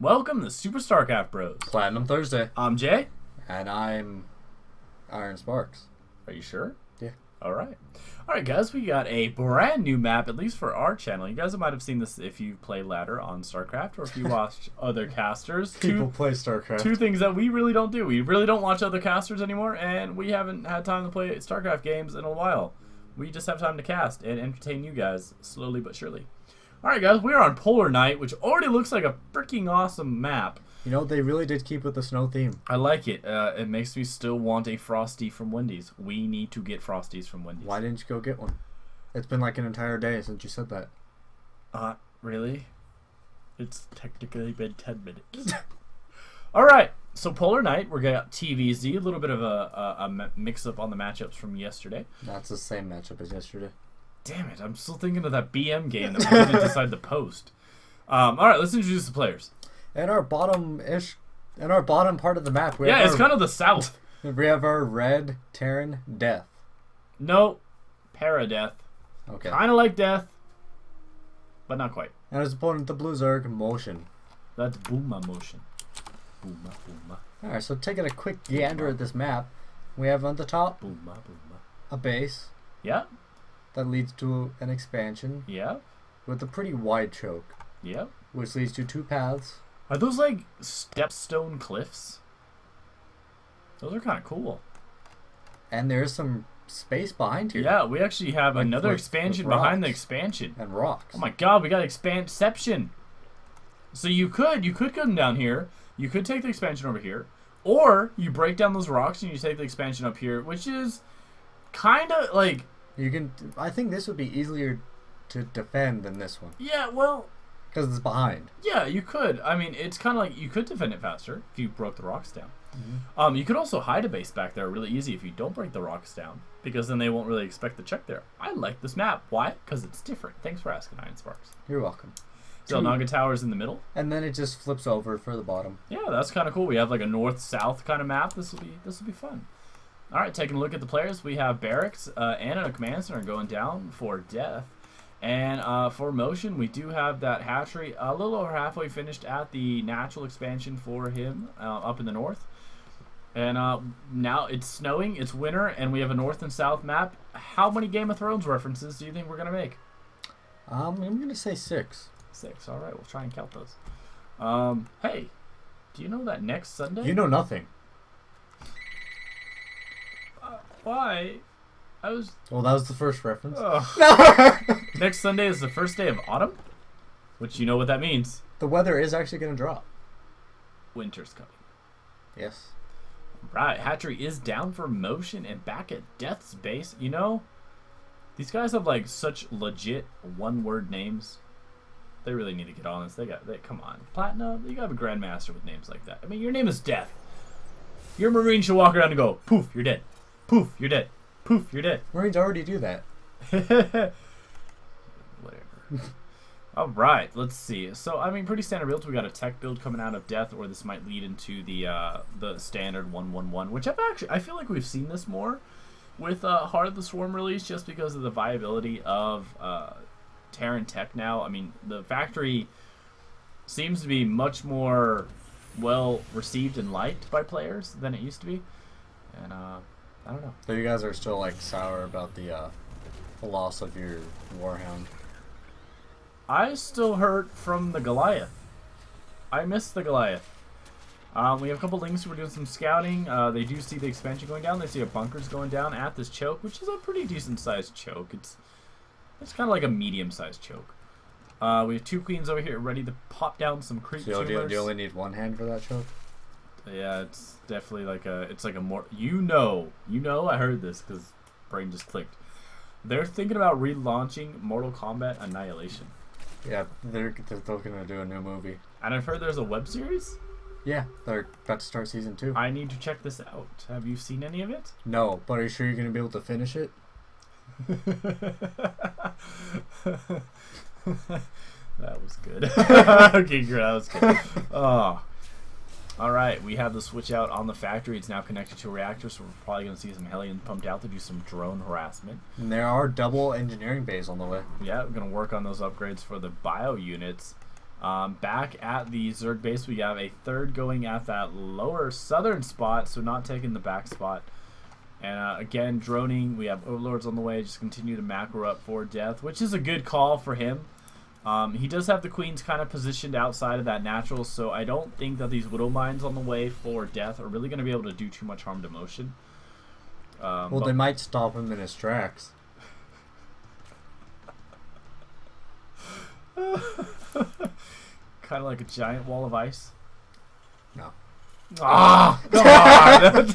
Welcome to SuperStarcraftBros. Platinum Thursday. I'm Jay. And I'm Iron Sparks. Are you sure? Yeah. Alright, guys, we got a brand new map, at least for our channel. You guys might have seen this if you play ladder on StarCraft or if you watch other casters. People play StarCraft. Two things that we really don't do. We really don't watch other casters anymore, and we haven't had time to play StarCraft games in a while. We just have time to cast and entertain you guys slowly but surely. Alright, guys, we're on Polar Night, which already looks like a freaking awesome map. You know, they really did keep with the snow theme. I like it. It makes me still want a Frosty from Wendy's. We need to get Frosties from Wendy's. Why didn't you go get one? It's been like an entire day since you said that. Really? It's technically been 10 minutes. Alright, so Polar Night, we're got TvZ, a little bit of a mix-up on the matchups from yesterday. That's the same matchup as yesterday. Damn it, I'm still thinking of that BM game that we didn't decide to post. Alright, let's introduce the players. In our bottom part of the map, we have it's kind of the south. We have our red Terran Death. No, Paradeath. Okay. Kind of like Death, but not quite. And his opponent, the Blue Zerg, MotioN. That's BomMa motion. BomMa. Alright, so taking a quick gander at this map, we have on the top BomMa. a base Yeah. that leads to an expansion Yeah. with a pretty wide choke, Yeah. which leads to two paths. Are those like stepstone cliffs? Those are kind of cool. And there's some space behind here. Yeah, we actually have Like another with expansion rocks. behind the expansion. And rocks. Oh my god, we got expansion. So you could come down here. You could take the expansion over here, or you break down those rocks and you take the expansion up here, which is kind of like. You can. I think this would be easier to defend than this one Yeah, well. because it's behind. Yeah, you could. I mean, it's kind of like you could defend it faster if you broke the rocks down. Mm-hmm. You could also hide a base back there really easy if you don't break the rocks down, because then they won't really expect the check there. I like this map. Why? Because it's different. Thanks for asking, Iron Sparks. You're welcome. Zelnaga Tower's in the middle. And then it just flips over for the bottom. Yeah, that's kind of cool. We have like a north-south kind of map. This will be fun. All right, taking a look at the players, we have Barracks and a command center going down for Death. And for MotioN, we do have that hatchery a little over halfway finished at the natural expansion for him up in the north. And now it's snowing, it's winter, and we have a north and south map. How many Game of Thrones references do you think we're going to make? I'm going to say 6. 6. All right, we'll try and count those. Hey, do you know that next Sunday? You know nothing. Why? Well, that was the first reference. Next Sunday is the first day of autumn, which you know what that means. The weather is actually going to drop. Winter's coming. Yes. Right, hatchery is down for MotioN and back at Death's base. You know, these guys have like such legit one-word names. They really need to get on this. They come on, Platinum. You got a grandmaster with names like that. I mean, your name is Death. Your Marine should walk around and go, poof, you're dead. Poof, you're dead. Poof, you're dead. Marines already do that. Whatever. All right, let's see. So, I mean, pretty standard builds. We got a tech build coming out of Death, or this might lead into the standard 1-1-1, which I feel like we've seen this more with Heart of the Swarm release, just because of the viability of Terran tech now. I mean, the factory seems to be much more well received and liked by players than it used to be, and I don't know. So you guys are still like sour about the loss of your Warhound. I still hurt from the Goliath. I missed the Goliath. We have a couple links who are doing some scouting. They do see the expansion going down. They see our bunkers going down at this choke, which is a pretty decent sized choke. It's kind of like a medium sized choke. We have 2 queens over here ready to pop down some creep tumors. You only need one hand for that choke? Yeah, it's definitely like a more you know I heard this because brain just clicked. They're thinking about relaunching Mortal Kombat Annihilation. Yeah, they're going to do a new movie. And I've heard there's a web series. Yeah, they're about to start season 2. I need to check this out. Have you seen any of it? No, but are you sure you're going to be able to finish it? That was good. Okay, great. That was good. Oh. All right, we have the switch out on the factory. It's now connected to a reactor, so we're probably going to see some Hellions pumped out to do some drone harassment. And there are double engineering bays on the way. Yeah, we're going to work on those upgrades for the bio units. Back at the Zerg base, we have a third going at that lower southern spot, so not taking the back spot. And again, droning, we have Overlords on the way, just continue to macro up for death, which is a good call for him. He does have the Queens kind of positioned outside of that natural, so I don't think that these Widow Mines on the way for death are really going to be able to do too much harm to Motion. Well, they might stop him in his tracks. Kind of like a giant wall of ice. No. Ah, come on!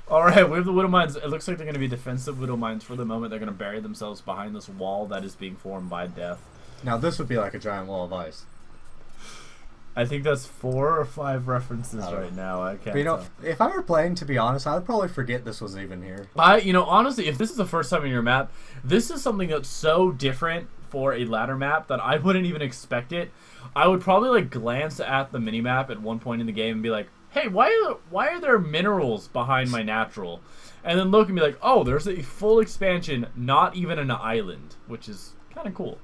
All right, we have the Widow Mines. It looks like they're going to be defensive Widow Mines for the moment. They're going to bury themselves behind this wall that is being formed by death. Now this would be like a giant wall of ice. I think that's 4 or 5 references right now. I can't. But, tell. if I were playing, to be honest, I'd probably forget this was even here. Honestly, if this is the first time in your map, this is something that's so different for a ladder map that I wouldn't even expect it. I would probably like glance at the minimap at one point in the game and be like, hey, why are there minerals behind my natural? And then look and be like, oh, there's a full expansion, not even an island, which is kind of cool.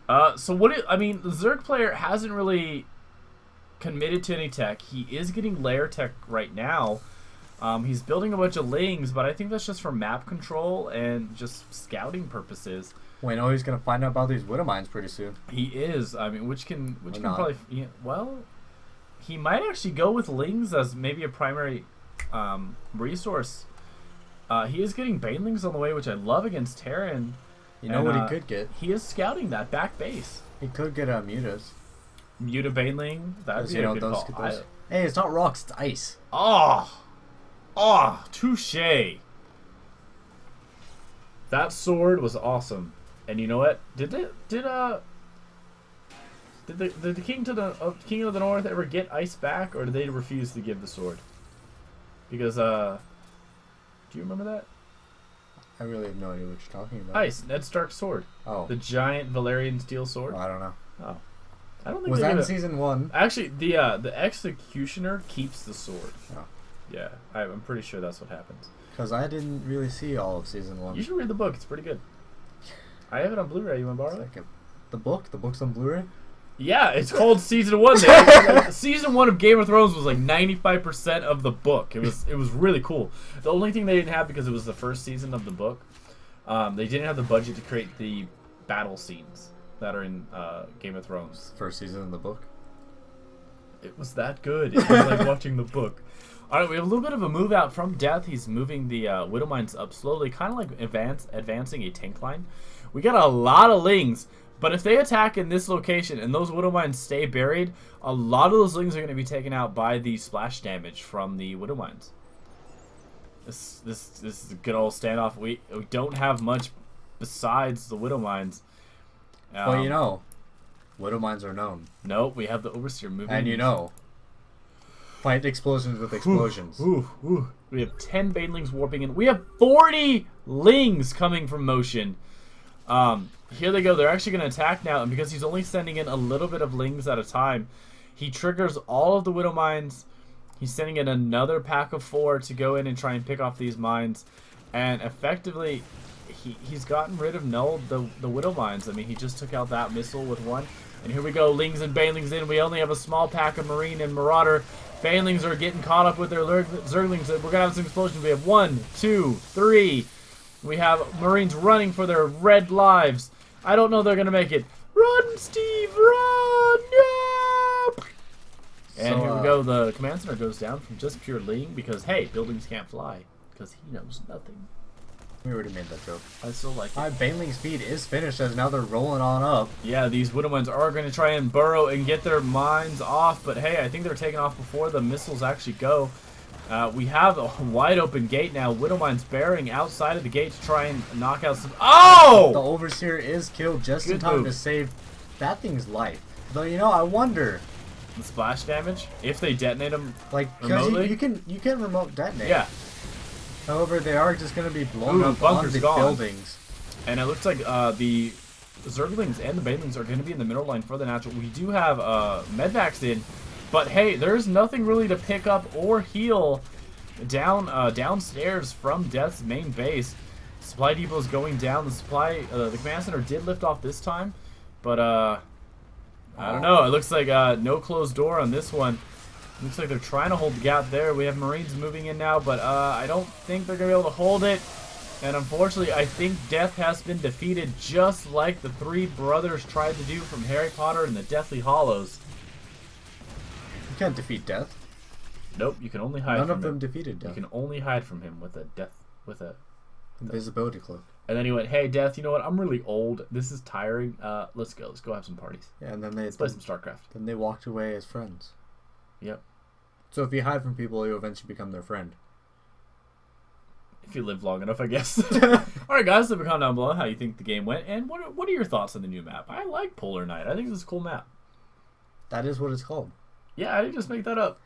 The Zerg player hasn't really committed to any tech. He is getting layer tech right now. He's building a bunch of lings, but I think that's just for map control and just scouting purposes. Well, you know he's gonna find out about these Widow Mines pretty soon. He is. I mean, which can probably he might actually go with lings as maybe a primary resource. He is getting banelings on the way, which I love against Terran. You know what he could get? He is scouting that back base. He could get a Mutas. Muta Baneling. That'd be a good call. Hey, it's not rocks, it's ice. Touche. That sword was awesome. And you know what? Did the King of the North ever get ice back, or did they refuse to give the sword? Because do you remember that? I really have no idea what you're talking about. Ice, Ned Stark's sword. Oh. The giant Valerian steel sword. Oh, I don't know. Oh. I don't think was that in season 1? Actually, the Executioner keeps the sword. Oh. Yeah, I'm pretty sure that's what happens. Because I didn't really see all of season 1. You should read the book. It's pretty good. I have it on Blu-ray. You want to borrow it? The book? The book's on Blu-ray? Yeah, it's called Season 1. Season 1 of Game of Thrones was like 95% of the book. It was really cool. The only thing they didn't have, because it was the first season of the book, they didn't have the budget to create the battle scenes that are in Game of Thrones. First season of the book? It was that good. It was like watching the book. Alright, we have a little bit of a move out from Death. He's moving the Widow Mines up slowly, kind of like advancing a tank line. We got a lot of lings. But if they attack in this location and those Widow Mines stay buried, a lot of those lings are going to be taken out by the splash damage from the Widow Mines. This is a good old standoff. We don't have much besides the Widow Mines. Well, you know, Widow Mines are known. Nope, we have the Overseer moving. And you know, fight explosions with explosions. Ooh. We have 10 Banelings warping in. We have 40 lings coming from Motion. Here they go. They're actually going to attack now, and because he's only sending in a little bit of lings at a time, he triggers all of the Widow Mines. He's sending in another pack of 4 to go in and try and pick off these mines, and effectively, he's gotten rid of the Widow Mines. I mean, he just took out that missile with 1, and here we go, lings and banelings in. We only have a small pack of Marine and Marauder. Banelings are getting caught up with their Zerglings. We're going to have some explosions. We have 1, 2, 3. We have Marines running for their red lives. I don't know they're going to make it. Run, Steve, run! No! And here we go. The command center goes down from just pure ling because, hey, buildings can't fly. Because he knows nothing. We already made that joke. I still like it. Baneling speed is finished as now they're rolling on up. Yeah, these Widow Mines are going to try and burrow and get their mines off. But, hey, I think they're taking off before the missiles actually go. We have a wide open gate now. Widow Mines bearing outside of the gate to try and knock out some... Oh! The Overseer is killed just in time to save that thing's life. Though, you know, I wonder... The splash damage, if they detonate them remotely? You can remote detonate. Yeah. However, they are just going to be blown up on the buildings. And it looks like the Zerglings and the Banelings are going to be in the middle line for the natural. We do have medvacs in. But hey, there's nothing really to pick up or heal downstairs from Death's main base. Supply depot is going down. The command center did lift off this time, but I don't know. It looks like no closed door on this one. Looks like they're trying to hold the gap there. We have Marines moving in now, but I don't think they're going to be able to hold it. And unfortunately, I think Death has been defeated just like the three brothers tried to do from Harry Potter and the Deathly Hallows. You can't defeat Death. Nope, you can only hide from him. None of them defeated Death. You can only hide from him with a invisibility cloak. And then he went, "Hey, Death, you know what? I'm really old. This is tiring. Let's go. Let's go have some parties. Yeah, and then let's play some StarCraft." Then they walked away as friends. Yep. So if you hide from people, you eventually become their friend. If you live long enough, I guess. All right, guys, leave a comment down below how you think the game went, and what are your thoughts on the new map? I like Polar Night. I think this is a cool map. That is what it's called. Yeah, I didn't just make that up.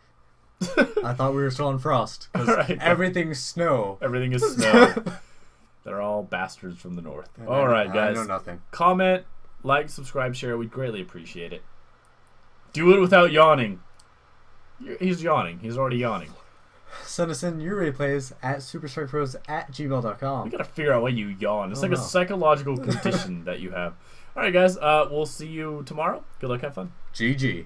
I thought we were still on Frost. Right. Everything's snow. Everything is snow. They're all bastards from the north. All right, guys. I know nothing. Comment, like, subscribe, share. We'd greatly appreciate it. Do it without yawning. He's yawning. He's already yawning. Send us in your replays at SuperStarcraftBros@gmail.com. We gotta figure out why you yawn. It's like a psychological condition that you have. All right, guys. We'll see you tomorrow. Good luck. Have fun. GG.